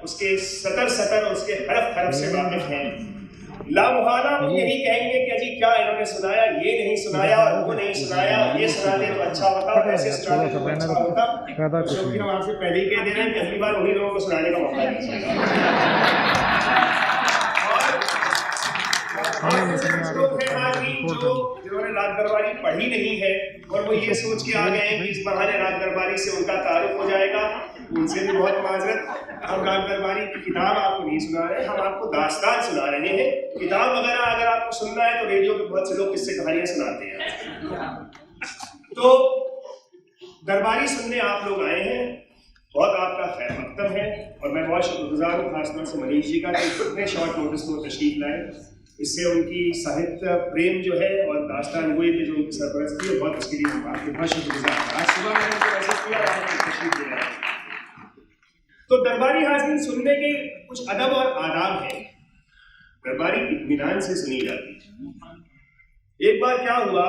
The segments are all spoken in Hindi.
उसके सतर सतर, उसके हरफ हरफ से वाकिफ हैं। लामुहाला वो यही कहेंगे कि अजी क्या इन्होंने सुनाया, ये नहीं सुनाया और वो नहीं सुनाया, ये सुनाते तो अच्छा होता और ऐसे सुनाते तो अच्छा होता। क्योंकि हम आपसे पहले ही कह दे रहे हैं कि अगली बार उन्हीं लोगों को सुनाने का मौका दीजिएगा। जिन्होंने रात दरबारी पढ़ी नहीं है और वो ये सोच के आ गए हैं कि इस बहाने रात दरबारी से उनका तारुफ हो जाएगा, उनसे भी बहुत माजरत। हम रात दरबारी की किताब आपको नहीं सुना रहे, हम आपको दास्तान सुना रहे हैं। किताब वगैरह अगर आपको सुनना है तो रेडियो पे बहुत से लोग किस्से कहानियां सुनाते हैं। तो दरबारी सुनने आप लोग आए हैं, बहुत आपका खैर मकदम है और मैं बहुत शुक्रगुजार हूँ खासतौर से मनीष जी का कि इतने शॉर्ट नोटिस में तशरीफ लाए। इससे उनकी साहित्य प्रेम जो है और दास्तान गोई पे जो उनकी सरपरस्ती है, बहुत उसके लिए हम आपके बहुत शुक्रगुजार हैं। आज सुबह मैंने उनको मैसेज किया और आपको तशरीफ दे रहा है। तो दरबारी हाज़रीन सुनने के कुछ अदब और आदाब हैं। दरबारी इत्मीनान से सुनी जाती है। एक बार क्या हुआ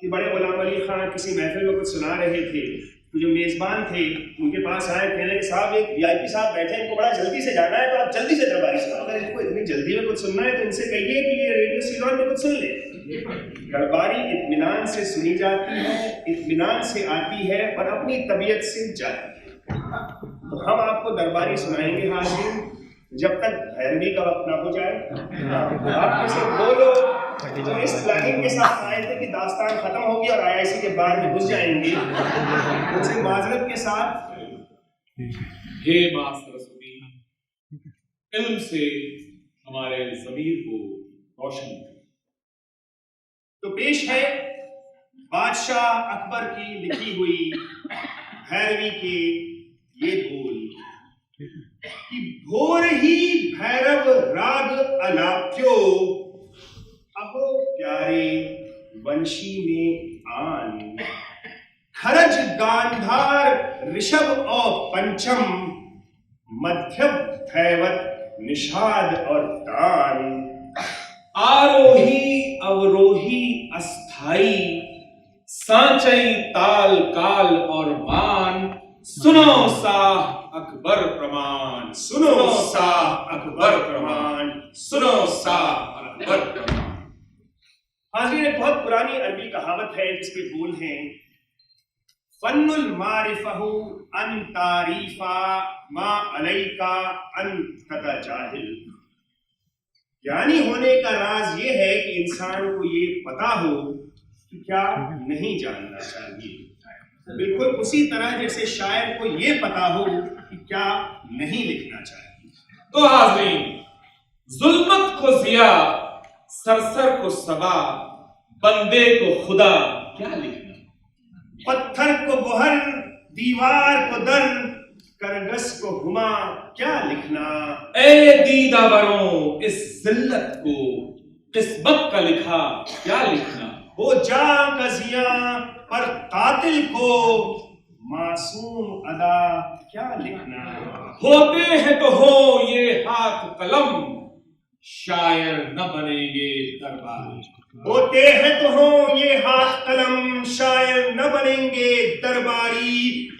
कि बड़े गुलाम अली खान किसी महफिल में कुछ सुना रहे थे, तो जो मेज़बान थे उनके पास आए, कहने लगे साहब एक वीआईपी साहब बैठे हैं, इनको बड़ा जल्दी से जाना है, तो आप जल्दी से दरबारी सुनाओ। अगर इनको इतनी जल्दी में कुछ सुनना है तो इनसे कहिए कि ये रेडियो सीलोन में कुछ सुन ले। दरबारी इत्मीनान से सुनी जाती है, इत्मीनान से आती है और अपनी तबीयत से जाती है। तो हम आपको दरबारी सुनाएंगे हाज़रीन जब तक भैरवी का वक्त ना हो जाए। आप में से वो लोग जो इस प्लानिंग के साथ आए थे कि दास्तान खत्म होगी और आईआईसी के बार में घुस जाएंगे, उनसे माजरत के साथ हे मां सरस्वती, इल्म से हमारे ज़मीर को रोशन कर। तो पेश है बादशाह अकबर की लिखी हुई भैरवी के ये बोल कि भोर ही भैरव राग अलाप्यो, अहो प्यारे वंशी में आन, खरज गांधार ऋषभ और पंचम, मध्यम धैवत निषाद और तान, आरोही अवरोही अस्थाई, सांचई ताल काल और मान, सुनो साह अकबर प्रमाण, सुनो साह अकबर प्रमाण, सुनो साह अकबर प्रमाण। हाज़रीन, एक बहुत पुरानी अरबी कहावत है जिसके बोल हैं फन्नुल मारिफहु अन तारीफा मा अलैका अन तता जाहिल। ज्ञानी होने का राज ये है कि इंसान को ये पता हो कि क्या नहीं जानना चाहिए, बिल्कुल उसी तरह जैसे शायर को ये पता हो कि क्या नहीं लिखना चाहिए। तो हाज़रीन, जुल्मत को जिया, सरसर को सबा, बंदे को खुदा, क्या लिखना? पत्थर को बोहर, दीवार को दर, करगस को हुमा, क्या लिखना? ए दीदावरों, इस जिल्लत को किस्मत का लिखा, क्या लिखना? वो जा कजिया पर कातिल को मासूम अदा, क्या लिखना? होते हैं तो हो ये हाथ कलम, शायर न बनेंगे दरबारी। होते हैं तो हो ये हाथ कलम, शायर न बनेंगे दरबारी।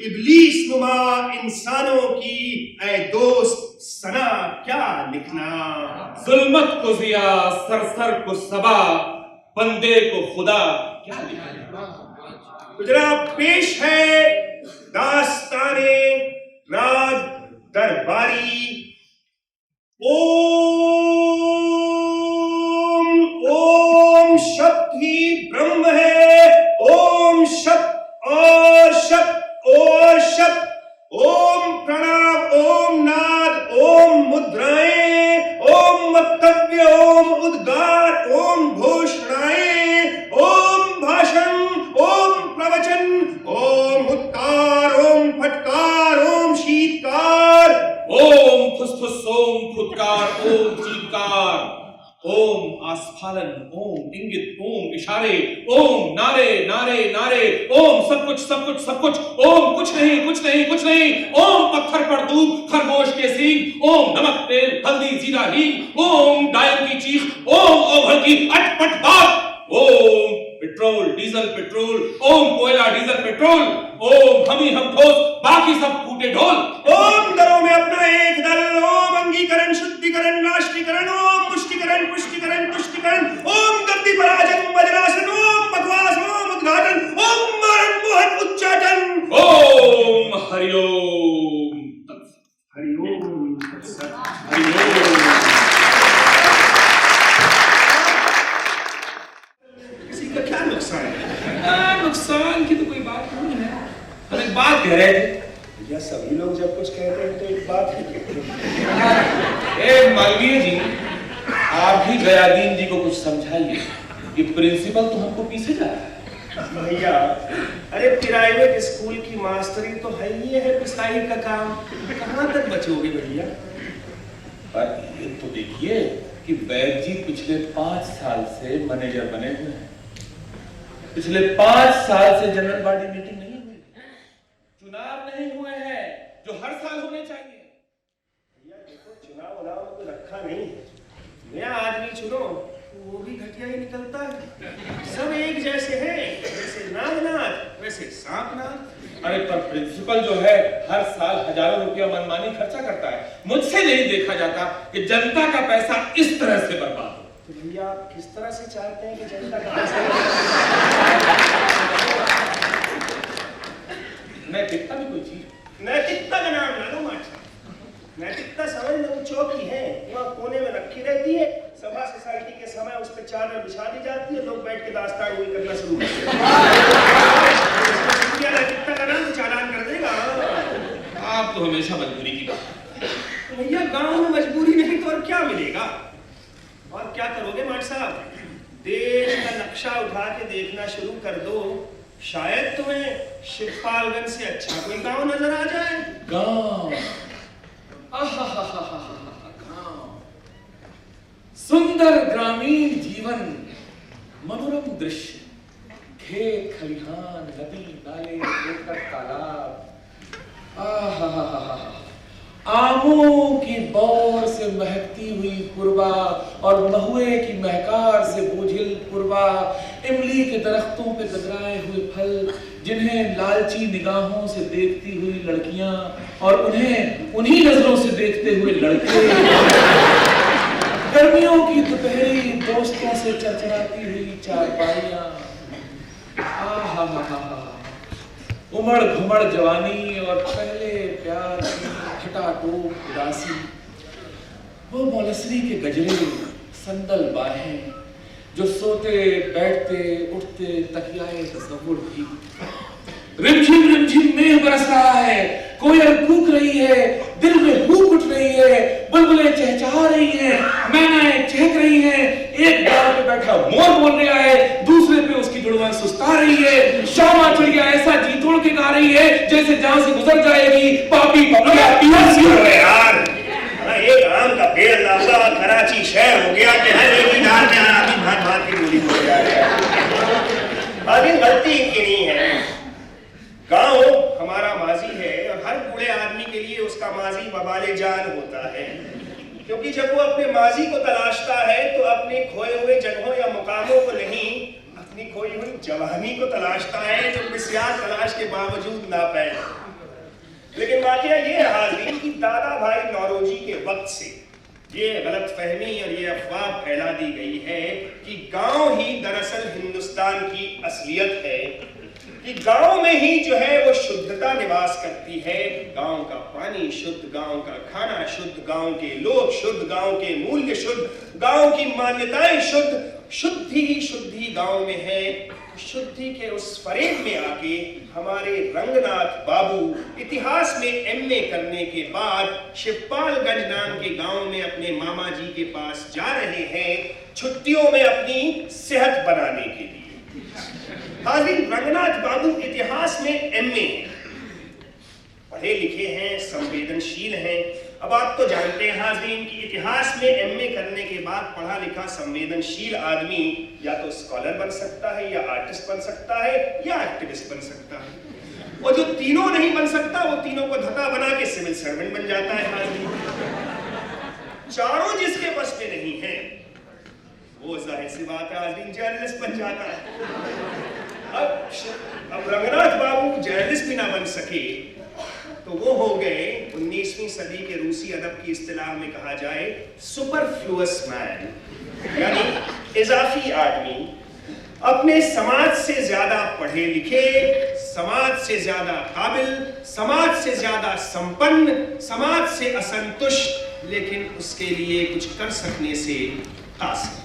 इब्लीस नुमा इंसानों की ऐ दोस्त सना, क्या लिखना? जुल्मत को जिया, सरसर को सबा, बंदे को खुदा, क्या लिखना? जनाब पेश है दास्ताने रात दरबारी। ओम शब्द ही ब्रह्म है, ओम शब्द और शब्द और शब्द, ओम प्रणव, ओम नाद, ओम मुद्राएं, ओम वक्तव्य, ओम उद्गार, ओम घोषणाएं, ओम भाषण, ओम प्रवचन, ओम उत्कार, ओम फटकार, ओम शीतकार, ओम फुसफुस, ओम फुटकार, ओम चीत्कार, ओम आस्फालन, ओम इंगित, ओम इशारे, ओम नारे नारे नारे, ओम सब कुछ सब कुछ सब कुछ, ओम कुछ नहीं कुछ नहीं कुछ नहीं, ओम पत्थर पर दूध, खरगोश के सींग, ओम नमक तेल हल्दी जीरा हींग, ओम डायन की चीख, ओम ओघल की अटपट बात, ओम पेट्रोल डीजल पेट्रोल, ओम कोयला डीजल पेट्रोल, ओम हम ही हम ठोस बाकी सब फूटे ढोल। ओम दरों में अपना एक दल, ओम अंगीकरण शुद्धिकरण राष्ट्रीकरण, ओम पुष्टिकरण पुष्टिकरण तुष्टिकरण, ओम गद्दी पराजन वज्रासन, ओम बकवास, ओम उद्घाटन, ओम मारण मोहन उच्चाटन, ओम हरिओम तत्सत। हरिओम तत्सत। हरिओम। किसी का क्या नुकसान है? नुकसान की तो कोई बात नहीं है। हम एक बात कह रहे थे। या सभी लोग जब कुछ कहते हैं तो एक बात ही कहते हैं। ए मालवीय जी, आप भी गयादीन जी को कुछ समझाइए कि प्रिंसिपल तो हमको पीछे जा रहा है। भैया, अरे प्राइवेट स्कूल की मास्टरी तो है ही है पिसाई का काम, कहाँ तक बचोगे भैया? पर ये तो देखिए कि वैद जी पिछले 5 साल से मैनेजर बने हुए हैं। पिछले 5 साल से जनरल बॉडी मीटिंग नहीं हुई, चुनाव नहीं हुए हैं जो हर साल होने चाहिए। भैया देखो, चुनाव उनाव में तो रखा नहीं है, नया आदमी चुनो वो भी घटिया ही निकलता है। सब एक जैसे हैं, जैसे नागनाथ वैसे सांपनाथ। अरे पर प्रिंसिपल जो है हर साल हजारों रुपया मनमानी खर्चा करता है। मुझसे नहीं देखा जाता कि जनता का पैसा इस तरह से बर्बाद हो। तो भैया आप किस तरह से चाहते हैं कि जनता का पैसा? नैतिकता भी कोई चीज। नैतिकता का नाम ना लो मास्टर। नैतिकता समझ लो चौकी है, वहाँ कोने में रखी रहती है, सभा सोसाइटी के समय उस पर चादर बिछा दी जाती है, लोग बैठ के दास्तान वही करना शुरू करते हैं। नैतिकता का नाम चालान कर देगा। आप तो हमेशा मजबूरी की बात। तो भैया गांव में मजबूरी नहीं तो और क्या मिलेगा? और क्या करोगे मास्टर साहब? देश का नक्शा उठा के देखना शुरू कर दो, शायद तुम्हें शिवपालगंज से अच्छा कोई गांव नजर आ जाए। गांव, सुंदर ग्रामीण जीवन, मनोरम दृश्य, खेत खलिहान, नदी नाले, पोखर तालाब, आमों की बौर से महकती हुई पुरवा और महुए की महकार से बोझिल पुरवा, इमली के दरख्तों पे गदराए हुए फल, जिन्हें लालची निगाहों से देखती हुई लड़कियां और उन्हें उन्हीं नजरों से देखते हुए लड़के, गर्मियों की दोपहरी दोस्तों से चरचराती हुई चारपाइयां, उमड़ घुमड़ जवानी और पहले प्यार की खटाटोप उदासी, वो मौलसरी के गजरे, संदल बाहें जो सोते बैठते उठते तकियाए तस्वुर भी। रिमझिम मेघ बरस रहा है, कोयल कूक रही है, दिल में भूख उठ रही है, बुलबुलें चहचहा रही हैं, मैनाएं चहक रही हैं, एक डाल पे बैठा मोर बोल रहा है, दूसरे पे उसकी जुड़वा सुस्ता रही है, श्यामा चिड़िया ऐसा जी तोड़ के गा रही है जैसे जहां से गुजर जाएगी पापी यार। एक आम का पेड़ लाऊंगा और कराची शहर हो गया कि हर एक ही दाल में आरामी भात भात की गोली हो जा रहा है। बाकी गलती इनकी नहीं है। गांव हमारा माजी है और हर बूढ़े आदमी के लिए उसका माजी बवाले जान होता है, क्योंकि जब वो अपने माजी को तलाशता है तो अपने खोए हुए जगहों या मुकामों को नहीं, अपनी खोई हुई जवानी को तलाशता है जो बिस्यार तलाश के बावजूद ना पाए। लेकिन वाकया ये है हाज़रीन कि दादा भाई नौरोजी के वक्त से ये गलत फहमी और ये अफवाह फैला दी गई है कि गांव ही दरअसल हिंदुस्तान की असलियत है, कि गांव में ही जो है वो शुद्धता निवास करती है। गांव का पानी शुद्ध, गांव का खाना शुद्ध, गांव के लोग शुद्ध, गांव के मूल्य शुद्ध, गांव की मान्यताएं शुद्ध, शुद्धि गांव में है। शुद्धि के उस फरेब में आके हमारे रंगनाथ बाबू इतिहास में एमए करने के बाद शिवपालगंज नाम के गांव में अपने मामा जी के पास जा रहे हैं छुट्टियों में अपनी सेहत बनाने के लिए। हाज़रीन, रंगनाथ बाबू इतिहास में एमए हैं, पढ़े लिखे हैं, संवेदनशील हैं। अब आप तो जानते हैं हाज़रीन कि इतिहास में एमए करने के बाद पढ़ा लिखा संवेदनशील आदमी या तो स्कॉलर बन सकता है, या आर्टिस्ट बन सकता है, या एक्टिविस्ट बन सकता है। और जो तीनों नहीं बन सकता वो तीनों को धता बना के सिविल सर्वेंट बन जाता है हाज़रीन। चारों जिसके बस में नहीं है वो जाहिर सी बात है आदमी जर्नलिस्ट बन जाता है। अब रंगनाथ बाबू जर्नलिस्ट भी ना बन सके तो वो हो गए 19वीं सदी के रूसी अदब की इस्तिलाह में कहा जाए सुपरफ्लुअस मैन, यानी इजाफी आदमी। अपने समाज से ज्यादा पढ़े लिखे, समाज से ज्यादा काबिल, समाज से ज्यादा संपन्न, समाज से असंतुष्ट, लेकिन उसके लिए कुछ कर सकने से कासिर।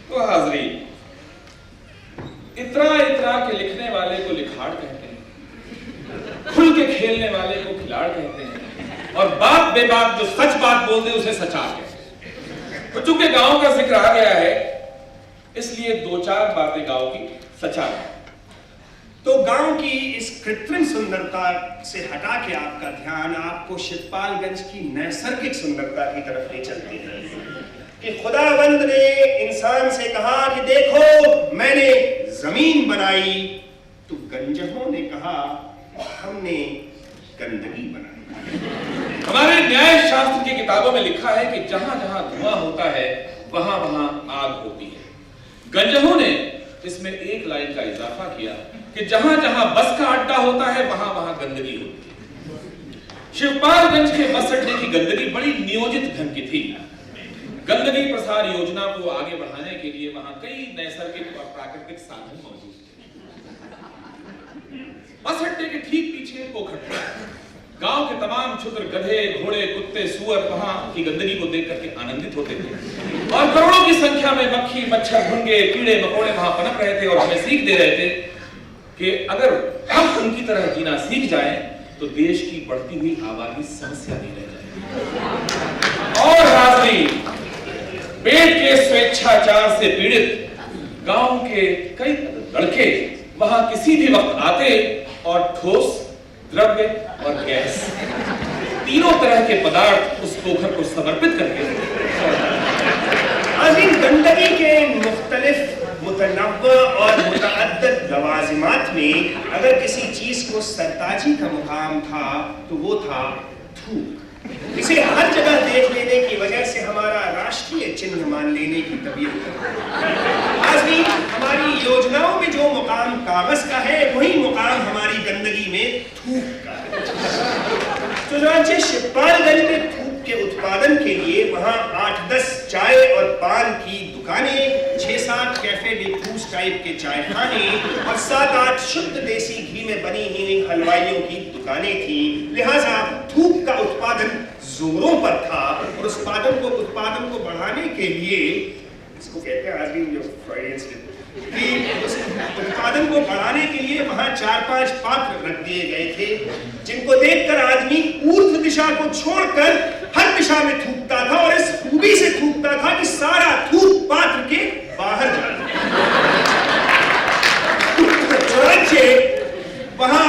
तो हाजरीन, इतरा इतरा के लिखने वाले को लिखाड़ कहते हैं, खुल के खेलने वाले को खिलाड़ कहते हैं, और बात बेबात जो सच बात बोल दे उसे सचार कहते हैं। तो चूंकि गांव का जिक्र आ गया है, इसलिए दो चार बातें गांव की सचार है। तो गांव की इस कृत्रिम सुंदरता से हटा के आपका ध्यान आपको शिवपालगंज की नैसर्गिक सुंदरता की तरफ ले चलते हैं कि खुदावंद ने इंसान से कहा कि देखो मैंने जमीन बनाई, तो गंजहों ने कहा हमने गंदगी बनाई। हमारे न्याय शास्त्र की किताबों में लिखा है कि जहां जहां धुआं होता है वहां वहां आग होती है। गंजहों ने इसमें एक लाइन का इजाफा किया कि जहां जहां बस का अड्डा होता है वहां वहां गंदगी होती है। शिवपालगंज के बस अड्डे की गंदगी बड़ी नियोजित ढंग की थी। गंदगी प्रसार योजना को आगे बढ़ाने के लिए वहां कई नैसर्गिक और प्राकृतिक साधन मौजूद थे। बस अड्डे के ठीक पीछे पोखर था। गांव के तमाम क्षुद्र गधे, घोड़े, कुत्ते, सुअर वहां की गंदगी को देख करके आनंदित होते थे, और करोड़ों की संख्या में मक्खी, मच्छर, भुंगे, कीड़े मकोड़े वहां पनप रहे थे और हमें सीख दे रहे थे कि अगर हम उनकी तरह जीना सीख जाएं तो देश की बढ़ती हुई आबादी समस्या नहीं रह जाएगी। और हाजरीन, पेट के स्वेच्छाचार से पीड़ित गांव के कई लड़के वहां किसी भी वक्त आते और ठोस, द्रव्य और गैस, तीनों तरह के पदार्थ उस पोखर को समर्पित करके गंदगी के मुख्तलिफ, मुतनव्वा और मुतअद्दिद लवाजिमात में अगर किसी चीज को सरताजी का मुकाम था तो वो था थूक। इसे हर जगह देख लेने की वजह से हमारा राष्ट्रीय चिन्ह मान लेने की तबीयत। आज भी हमारी योजनाओं में जो मुकाम कागज का है वही मुकाम हमारी गंदगी में थूक का है। तो राज्य शिवपालगंज में थूक के उत्पादन के लिए वहां 8-10 चाय और पान की दुकानें, 6-7 कैफे डिफ्यूज टाइप के चाय खाने और 7-8 शुद्ध देसी घी में बनी हुई हलवाइयों की दुकानें थी। लिहाजा थूक का उत्पादन जोरों पर था और उत्पादन को बढ़ाने के लिए, इसको कहते हैं आज भी जो फ्राइडेंस कि उस उत्पादन को बढ़ाने के लिए वहां 4-5 पात्र रख दिए गए थे, जिनको देखकर आदमी ऊर्ध्व दिशा को छोड़कर हर दिशा में थूकता था और इस खूबी से थूकता था कि सारा थूक पात्र के बाहर जाता। वहां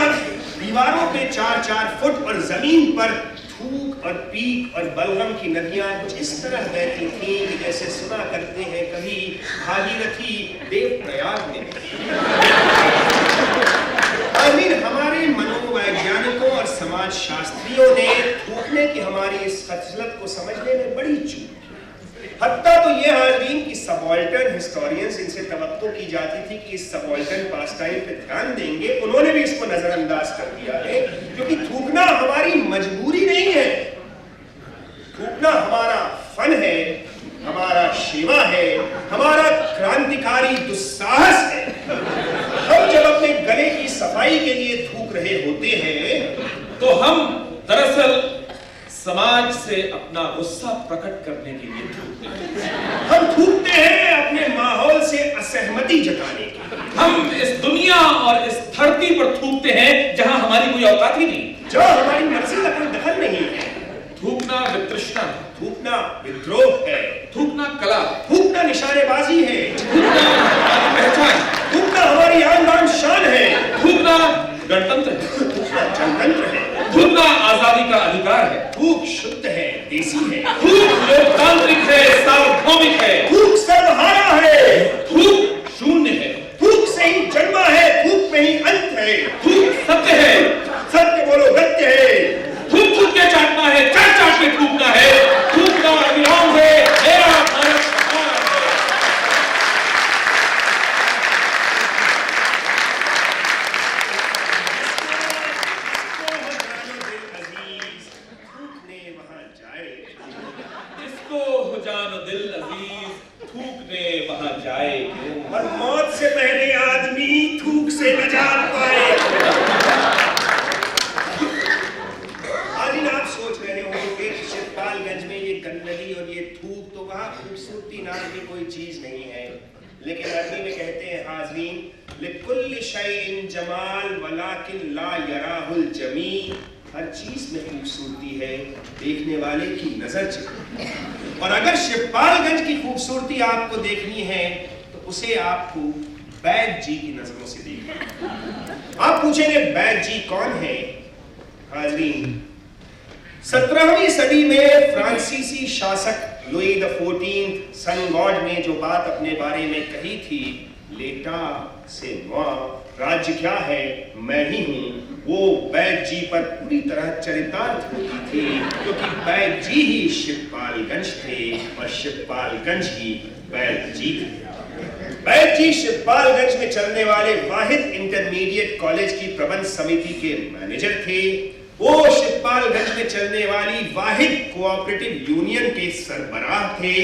दीवारों पे 4-4 फुट और जमीन पर थूक और पीक और बलगम की नदियां कुछ इस तरह बहती थीं कि जैसे सुना करते हैं कभी भागीरथी देवप्रयाग में। हमारे मनोवैज्ञानिकों और समाज शास्त्रियों ने थूकने की हमारी इस खसलत को समझने में बड़ी चूक। हत्ता तो ये हाजरीन कि सबाल्टर्न हिस्टोरियंस, इनसे तवक्को की जाती थी कि इस सबाल्टर्न पास्टाइम पे ध्यान देंगे, उन्होंने भी इसको नजरअंदाज कर दिया है, क्योंकि थूकना हमारी मजबूरी नहीं है। थूकना हमारा फन है, हमारा सेवा है, हमारा क्रांतिकारी दुस्साहस है। हम जब अपने गले की सफाई के लिए थूक रहे होते हैं तो हम दरअसल समाज से अपना गुस्सा प्रकट करने के लिए थूकते हैं। हम थूकते हैं अपने माहौल से असहमति जताने के। हम इस दुनिया और इस धरती पर थूकते हैं जहां हमारी कोई औकात ही नहीं, जहां हमारी मर्जी का कोई दखल नहीं है। थूकना वितृष्णा, थूकना विद्रोह है, थूकना कला, थूकना निशानेबाजी है, थूकना हमारी पहचान, थूकना हमारी आन बान शान है, थूकना गणतंत्र है, थूकना जनतंत्र है, थूकना आजादी का अधिकार है, थूक शुद्ध है, देसी है, थूक लोकतांत्रिक है, सार्वभौमिक है, थूक सर्वहारा है, थूक शून्य है, थूक से ही जन्मा है, थूक में ही अंत है, थूक सत्य है, सत्य बोलो गत्य है, थूक थूक के चाटना है, चाट चाट के थूकना है, थूकना अभिराम है, मेरा भारत से निजात पाए। आज आप सोच रहे होंगे कि शिवपालगंज में ये गंदगी और ये थूक, तो वहाँ खूबसूरती नाम की कोई चीज नहीं है। लेकिन अरबी में कहते हैं हाज़रीन, लिकुल्लि शैइन जमाल वलाकिन ला यराहुल जमी। हर चीज में खूबसूरती है, देखने वाले की नजर चाहिए। और अगर शिवपालगंज की खूबसूरती आपको देखनी है तो उसे आपको बैग जी की नजरों से देखना। आप पूछेंगे बैग जी कौन है? हाज़रीन, 17वीं सदी में फ्रांसीसी शासक लुई द 14 सन गॉड ने जो बात अपने बारे में कही थी, लेटा से moi, राज्य क्या है, मैं ही हूं, वो बैग जी पर पूरी तरह चरितार्थ होती थी, क्योंकि बैग जी ही शिवपालगंज थे और शिवपालगंज ही बैग जी थे। बैग जी शिवपालगंज में चलने वाले वाहिद इंटरमीडिएट कॉलेज की प्रबंध समिति के मैनेजर थे। वो शिवपालगंज में चलने वाली वाहिद कोऑपरेटिव यूनियन के सरबराह थे।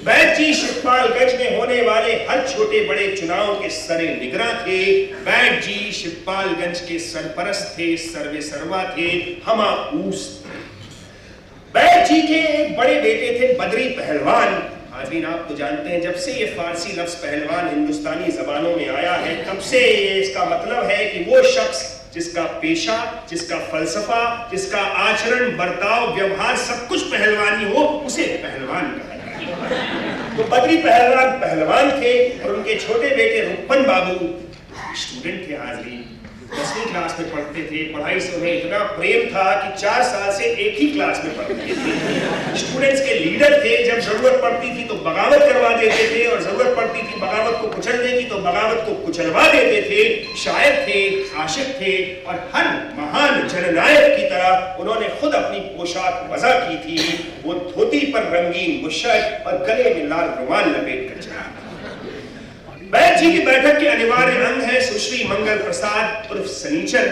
बैग जी शिवपालगंज में होने वाले हर छोटे बड़े चुनाव के सरे निगरां थे। बैग जी शिवपालगंज के सरपरस्त थे, सर्वे सर्वा थे, हमाऊस। बैग जी के एक बड़े बेटे थे बदरी पहलवान। हाज़रीन, आप तो जानते हैं जब से ये फारसी लफ्ज पहलवान हिंदुस्तानी जबानों में आया है, तब से इसका मतलब है कि वो शख्स जिसका पेशा, जिसका फलसफा, जिसका आचरण, बर्ताव, व्यवहार सब कुछ पहलवानी हो, उसे पहलवान कहा जाता है। तो बदरी पहलवान पहलवान थे और उनके छोटे बेटे रुक्मन बाबू स्टूडेंट थे। हाज़रीन, 10वीं क्लास में पढ़ते थे। पढ़ाई से उन्हें इतना प्रेम था कि 4 साल से एक ही क्लास में पढ़ते थे। स्टूडेंट्स के लीडर थे। जब जरूरत पड़ती थी तो बगावत करवा देते थे और जरूरत पड़ती थी बगावत को कुचलने की तो बगावत को कुचलवा देते थे। शायर थे, आशिक थे और हर महान जननायक की तरह उन्होंने खुद अपनी पोशाक वज़ा की थी। वो धोती पर रंगीन बुशर्ट और गले में लाल रुमाल लपेट कर चला। बैग जी की बैठक के अनिवार्य अंग है सुश्री मंगल प्रसाद उर्फ सनीचर,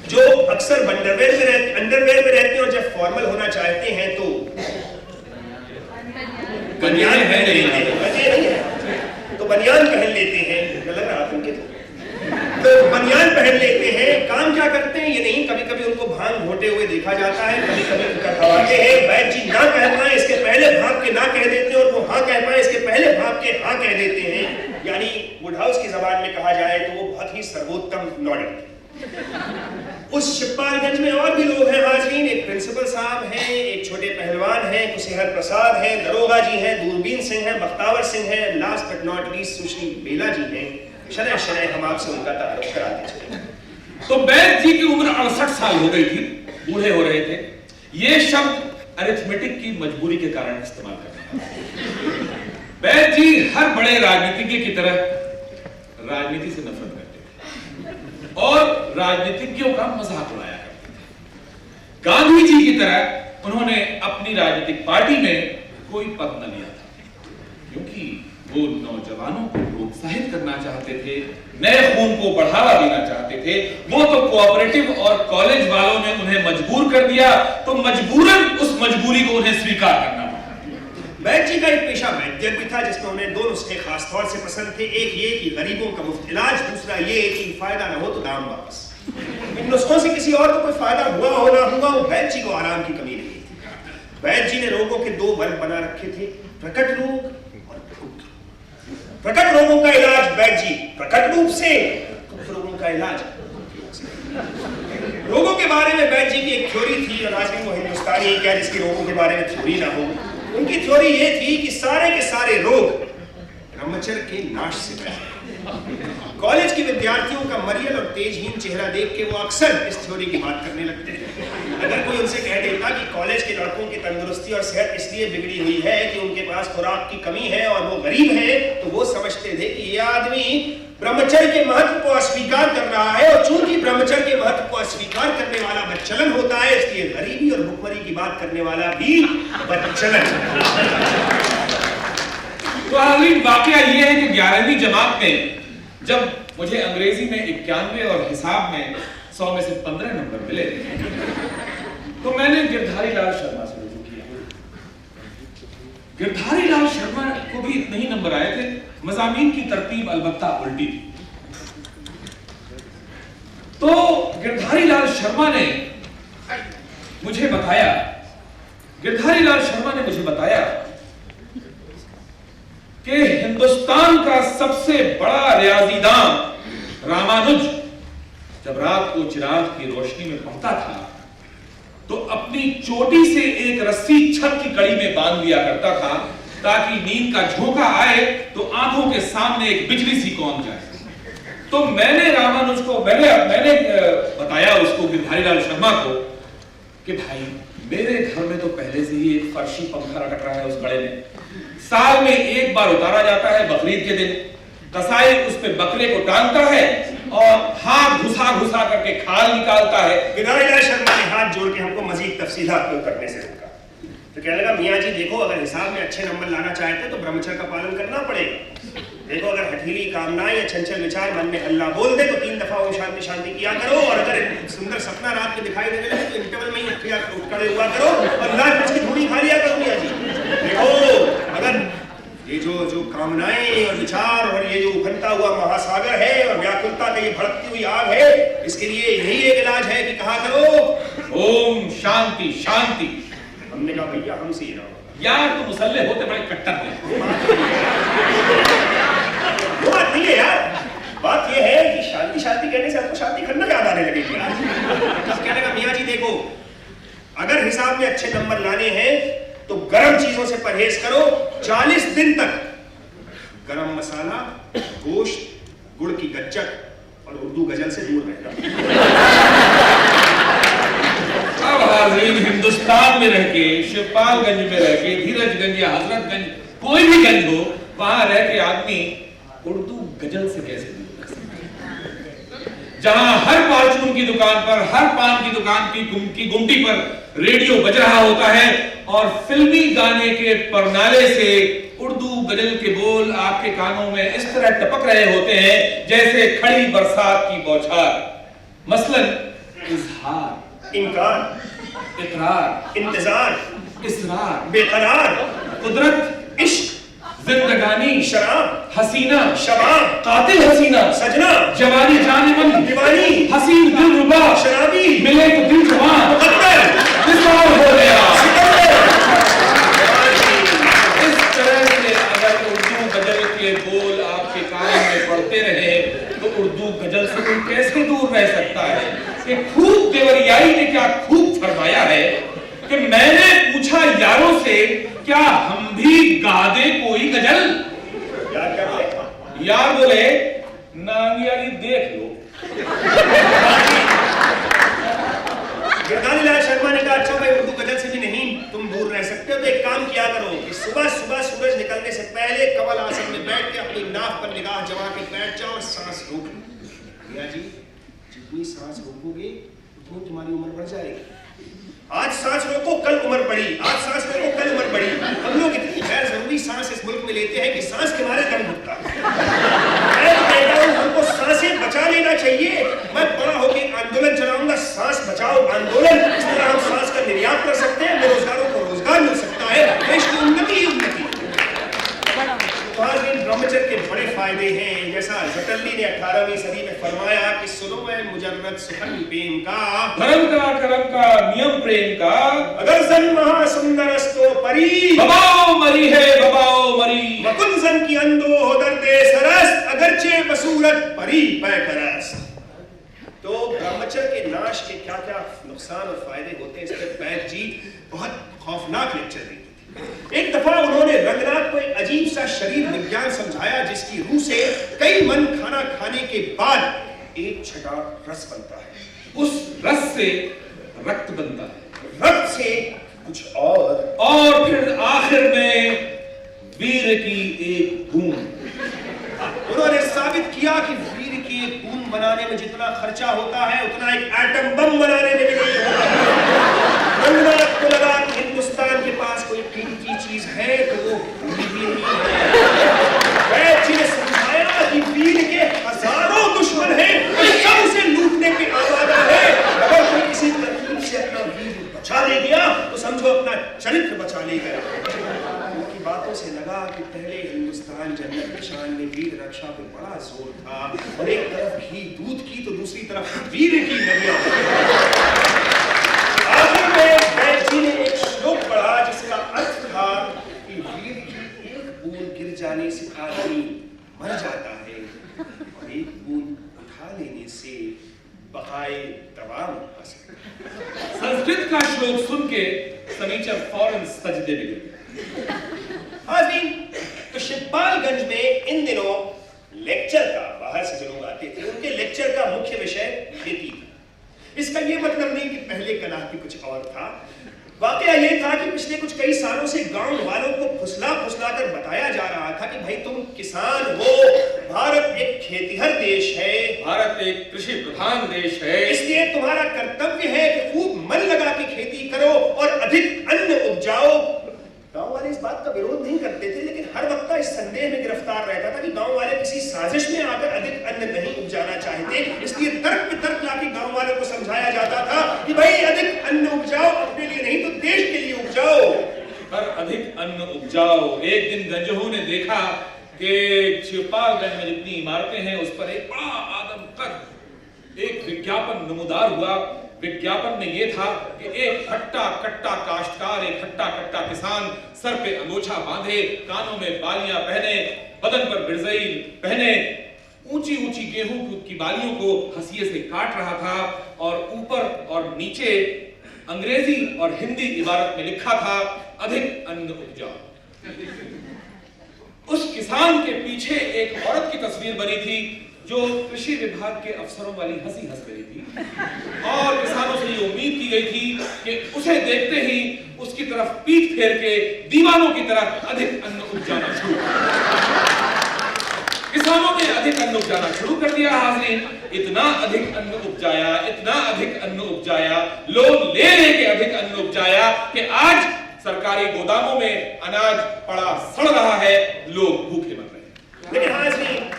जो अक्सर अंडरवेयर में रहते हैं और जब फॉर्मल होना चाहते हैं तो बनियान पहन लेते हैं। तो बनियान पहन लेते हैं। गलत रहा उनके तो बनियान पहन लेते हैं। काम क्या करते हैं ये नहीं, कभी कभी उनको भांग घोटे हुए देखा जाता है, कभी कभी उनका खवाते हैं। बैग जी ना कह पाए इसके पहले भाग के ना कह देते हैं और वो हाँ कह पाए इसके पहले भाग के हाँ कह देते हैं। यानी वुड हाउस की जबान में कहा जाए तो वो बहुत ही सर्वोत्तम नॉर्डिक। उस शिवपालगंज में और भी लोग हैं हाज़रीन। एक प्रिंसिपल साहब हैं, एक छोटे पहलवान हैं, कुशेहर प्रसाद हैं, दरोगा जी हैं, दूरबीन सिंह हैं, बख्तावर सिंह हैं, लास्ट बट नॉट लीस्ट सुश्री बेला जी हैं। शरह हम आपसे उनका तारुफ कराते चले। तो बैग जी की उम्र 68 साल हो गई थी, बूढ़े हो रहे थे। ये शब्द अरिथमेटिक की मजबूरी के कारण इस्तेमाल करना। बैग जी हर बड़े राजनीतिज्ञ की तरह राजनीति से नफरत करते थे और राजनीतिज्ञों का मजाक उड़ाया करते थे। गांधी जी की तरह उन्होंने अपनी राजनीतिक पार्टी में कोई पद न लिया था, क्योंकि वो नौजवानों को प्रोत्साहित करना चाहते थे, नए खून को बढ़ावा देना चाहते थे। वो तो कोऑपरेटिव और कॉलेज वालों ने उन्हें मजबूर कर दिया, तो मजबूरन उस मजबूरी को उन्हें स्वीकार करना। बैग जी का एक पेशा वैद्यक भी था, जिसमें उन्हें 2 नुस्खे खास तौर से पसंद थे। एक ये कि गरीबों का मुफ्त इलाज, दूसरा ये कि फायदा न हो तो दाम वापस। इन नुस्खों से किसी और को कोई फायदा हुआ हो ना हुआ, वो बैग जी को आराम की कमी नहीं थी। बैग जी ने रोगों के 2 वर्ग बना रखे थे, प्रकट रोग और गुप्त रोग। प्रकट रोगों का इलाज बैग जी प्रकट रूप से, गुप्त रोगों का इलाज रोगों के बारे में बैग जी की एक थ्योरी थी। और आज भी वो हिंदुस्तानी क्या जिसकी रोगों के बारे में थ्योरी ना हो। उनकी थ्योरी ये थी कि सारे के सारे रोग ब्रह्मचर्य के नाश से पैदा। कॉलेज के विद्यार्थियों का मरियल और तेजहीन चेहरा देख के वो अक्सर इस थ्योरी की बात करने लगते थे। अगर कोई उनसे कह देता कि कॉलेज के लड़कों की तंदुरुस्ती और सेहत इसलिए बिगड़ी हुई है कि उनके पास खुराक की कमी है और वो गरीब है, तो वो समझते थे कि ये आदमी ब्रह्मचर्य के महत्व को अस्वीकार कर रहा है, और चूंकि ब्रह्मचर्य के महत्व को अस्वीकार करने वाला बदचलन होता है, इसलिए गरीबी और भुखमरी की बात करने वाला भी बदचलन। तो अगली वाकया ये है कि 11वीं जमात में जब मुझे अंग्रेजी में 91 और हिसाब में 100 में से 15 नंबर मिले, तो मैंने गिरधारी लाल शर्मा से रुजू किया। गिरधारी लाल शर्मा को भी इतने ही नंबर आए थे, मज़ामीन की तरतीब अलबत्ता उल्टी थी। तो गिरधारी लाल शर्मा ने मुझे बताया कि हिंदुस्तान का सबसे बड़ा रियाजीदान रामानुज जब रात को चिराग की रोशनी में पढ़ता था तो अपनी चोटी से एक रस्सी छत की कड़ी में बांध लिया करता था ताकि नींद का झोंका आए तो आंखों के सामने एक बिजली सी कौन जाए। तो मैंने बताया उसको, गिरधारी लाल शर्मा को, कि भाई मेरे घर में तो पहले से ही एक फर्शी पंखा लटक रहा है उस बड़े में, साल में एक बार उतारा जाता है बकरीद के दिन, कसाई उस पे बकरे को टांगता है और हाथ घुसा करके खाल निकालता है। गिरधारी लाल शर्मा ने हाथ जोड़ के हमको मजीद तफसीलात करने से रोका। तो कहने लगा, मियाँ जी देखो, अगर हिसाब में अच्छे नंबर लाना चाहते तो ब्रह्मचर्य का पालन करना पड़ेगा। देखो, अगर हठीली कामनाएं या चंचल विचार मन में अल्लाह बोल दे तो 3 दफा ओम शांति शांति किया करो, और अगर सुंदर सपना रात में दिखाई देने लगे तो इंटरवल में ही उठ खड़े हुआ करो और लाल मिर्च की धूनी खा लिया करो। मियाँ जी देखो, अगर ये जो कामनाएं और विचार और ये जो उफनता हुआ महासागर है और व्याकुलता का ये भड़कती हुई आग है, इसके लिए यही एक इलाज है कि कहा करो ओम शांति शांति। हमने कहा भैया हमसे ही रहो यार, तो मुसल्ले होते बड़े कट्टर हैं। वो बात नहीं है यार, बात ये है कि शांति शांति कहने से आपको शांति करना याद आने लगेगी। कहने का मियाँ जी देखो, अगर हिसाब में अच्छे नंबर लाने हैं तो गर्म चीजों से परहेज करो। 40 दिन तक गरम मसाला, गोश्त, गुड़ की गच्चक और उर्दू गजल से दूर रहना। अब हाज़रीन, हिंदुस्तान में रह के, शिवपालगंज में रह के, धीरजगंज या हजरतगंज, कोई भी गंज हो, वहां रह के आदमी उर्दू गजल से कैसे दूर रह सकता है? जहां हर परचून की दुकान पर, हर पान की दुकान की गुमटी पर रेडियो बज रहा होता है और फिल्मी गाने के परनाले से उर्दू गजल के बोल आपके कानों में इस तरह टपक रहे होते हैं जैसे खड़ी बरसात की बौछार। मसलन इजहार, इनकार, इकरार, इंतजार, इसरार, बेकरार, कुदरत, इश्क, जिंदगानी, शराब, हसीना, शबाब, कातिल हसीना, सजना, जवानी जानेमन, दीवानी, हसीन दिलरुबा, शराबी, मिले तो दिल जवान, मुकद्दर, विस्तार हो गया। सिकंदर। इस तरह से अगर उर्दू गजल के बोल आपके कान में पड़ते रहे तो उर्दू गजल से कोई कैसे दूर रह सकता है? कि खूब देवरियाई ने क्या खूब फरमाया है कि मैंने पूछा यारों से, क्या हम भी गा दे कोई गजल? यार क्या बोले? यार बोले, नांगियाली देख लो। गिरधारी लाल शर्मा ने कहा, अच्छा भाई उर्दू गजल से भी नहीं तुम दूर रह सकते हो तो एक काम किया करो कि सुबह सुबह सूरज निकलने से पहले कमल आसन में बैठ के अपनी नाक पर निगाह जमा के बैठ जाओ और सांस रोक लो। मियां जी, जितनी सांस रोकोगे उतनी तुम्हारी उम्र बढ़ जाएगी। आज सांस रोको कल उम्र बढ़ी, आज सांस रोको कल उम्र बढ़ी। हम लोग इतनी गैर जरूरी सांस इस मुल्क में लेते हैं कि सांस के मारे दम घुटता है। मैं कहता हूं हमको सांसें बचा लेना चाहिए। मैं बड़ा होकर आंदोलन चलाऊंगा, सांस बचाओ आंदोलन। इस तरह हम सांस का निर्यात कर सकते हैं, बेरोजगारों को रोजगार मिल सकता है, देश की उन्नति ही उन्नति। ब्रह्मचर्य के बड़े फायदे हैं। जैसा जटल्ली ने 18वीं सदी में फरमाया कि सुनो मैं मुजर्रद सुखन प्रेम का, धर्म का कर्म का नियम प्रेम का, अगर जन महासुंदरस्तो परी, बबाओ मरी है बबाओ मरी, मकुंजन की अंदो हो दर्दे सरस, अगरचे बसूरत परी पैकरस। तो ब्रह्मचर्य के नाश के क्या क्या नुकसान और फायदे होते हैं, इसके बैद जी बहुत खौफनाक लेक्चर दी। एक दफा उन्होंने रंगनाथ को एक अजीब सा शरीर विज्ञान समझाया जिसकी रूह से कई मन खाना खाने के बाद एक छटा रस बनता है, उस रस से रक्त बनता है, रक्त से कुछ और फिर आखिर में वीर की एक बूंद। उन्होंने साबित किया कि वीर की एक बूंद बनाने में जितना खर्चा होता है उतना एक एटम बम बनाने में भी नहीं होता है। रंगनाथ को लगा कि हिंदुस्तान के पास कोई कीमती चीज है तो वो नहीं है। वैद जी ने समझाया कि वीर के हजारों दुश्मन हैं, सब उसे लूटने पे आमादा है। अगर कोई किसी तरकीब से अपना वीर बचा ले गया तो समझो अपना चरित्र बचा ले गया। उनकी बातों से लगा कि पहले हिंदुस्तान जन्नत निशान में वीर रक्षा पे बड़ा जोर था, और एक तरफ घी दूध की तो दूसरी तरफ वीर की नदियां। आखिर में वैद्य जी ने एक श्लोक पढ़ा जिसका अर्थ था कि वीर की एक बूंद गिर जाने से आदमी मर जाता है और एक बूंद उठा लेने से बकाए तमाम हासिल। संस्कृत का श्लोक सुन के सनीचर फौरन सजदे में गिर। हाज़रीन, तो शिवपालगंज में इन दिनों लेक्चर का, बाहर से जो लोग आते थे उनके लेक्चर का मुख्य विषय खेती था। इसका ये मतलब नहीं कि पहले कलाकी कुछ और था। वाकया ये था कि पिछले कई सालों से गांव वालों को फुसला कर बताया जा रहा था कि भाई तुम किसान हो, भारत एक खेतीहर देश है, भारत एक कृषि प्रधान देश है, इसलिए तुम्हारा कर्तव्य है कि खूब मन लगा के खेती करो और अधिक अन्न उपजाओ। गांव वाले इस बात का विरोध नहीं करते थे, लेकिन हर वक्त इस संदेह में गिरफ्तार रहता था कि गांव वाले किसी साजिश में आकर अधिक अन्न नहीं उपजाना चाहते। इसलिए तर्क पे तर्क लाके गांव वालों को समझाया जाता था कि भाई अधिक अन्न उपजाओ, अपने लिए नहीं तो देश के लिए उपजाओ। पर अधिक अन्न उपजाओ। एक दिन गंजहू ने देखा कि शिवपालगंज में जितनी इमारतें हैं उस पर एक बड़ा आदमकद एक विज्ञापन नमूदार हुआ। विज्ञापन में यह था कि एक हट्टा कट्टा काश्तकार, एक हट्टा कट्टा किसान सर पे अंगोछा बांधे, कानों में बालियां पहने, बदन पर बिरजई पहने, ऊंची ऊंची गेहूं की बालियों को हंसिये से काट रहा था और ऊपर और नीचे अंग्रेजी और हिंदी इबारत में लिखा था अधिक अन्न उपजाओ। उस किसान के पीछे एक औरत की तस्वीर बनी थी जो कृषि विभाग के अफसरों वाली हंसी हंस रही थी और किसानों से ये उम्मीद की गई थी कि उसे देखते ही उसकी तरफ पीठ फेर के दीवानों की तरह अधिक अन्न उपजाना शुरू। किसानों ने अधिक अन्न उपजाना शुरू कर दिया। हाज़रीन, इतना अधिक अन्न उपजाया, इतना अधिक अन्न उपजाया, लोग ले लेके अधिक अन्न उपजाया कि आज सरकारी गोदामों में अनाज पड़ा सड़ रहा है, लोग भूखे मर रहे हैं। लेकिन हाज़रीन,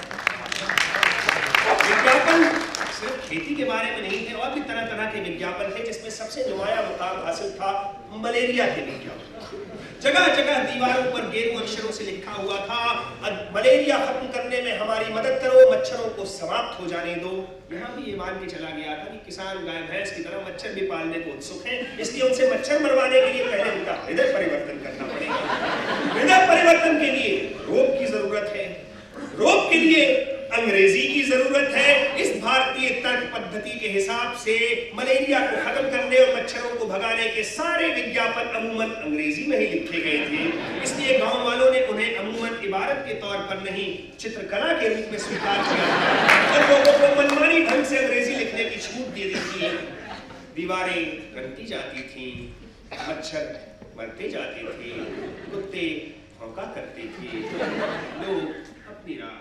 विज्ञापन सिर्फ खेती के बारे में नहीं थे, और भी तरह तरह के विज्ञापन थे जिसमें सबसे नुमाया मुकाम हासिल था मलेरिया के विज्ञापन। जगह जगह दीवारों पर गेरू अक्षरों से लिखा हुआ था, मलेरिया खत्म करने में हमारी मदद करो, मच्छरों को समाप्त हो जाने दो। यहाँ भी ये मान के चला गया था कि किसान गाय भैंस की तरह मच्छर भी पालने को उत्सुक हैं, इसलिए उनसे मच्छर मरवाने के लिए पहले उनका हृदय परिवर्तन करना पड़ेगा। हृदय परिवर्तन के लिए रोग की जरूरत है, रोग के लिए अंग्रेजी की जरूरत है। इस भारतीय तर्क पद्धति के हिसाब से मलेरिया को खत्म करने और मच्छरों को भगाने के सारे विज्ञापन अमूमन अंग्रेजी में ही लिखे गए थे। इसलिए गांव वालों ने उन्हें अमूमन इबारत के तौर पर नहीं, चित्रकला के रूप में स्वीकार किया और लोगों को मनमानी ढंग से अंग्रेजी लिखने की छूट दे दी थी। दीवारें रंगती जाती थी, मच्छर मरते जाते थे, कुत्ते भौंका करते थे, लोग अपनी राह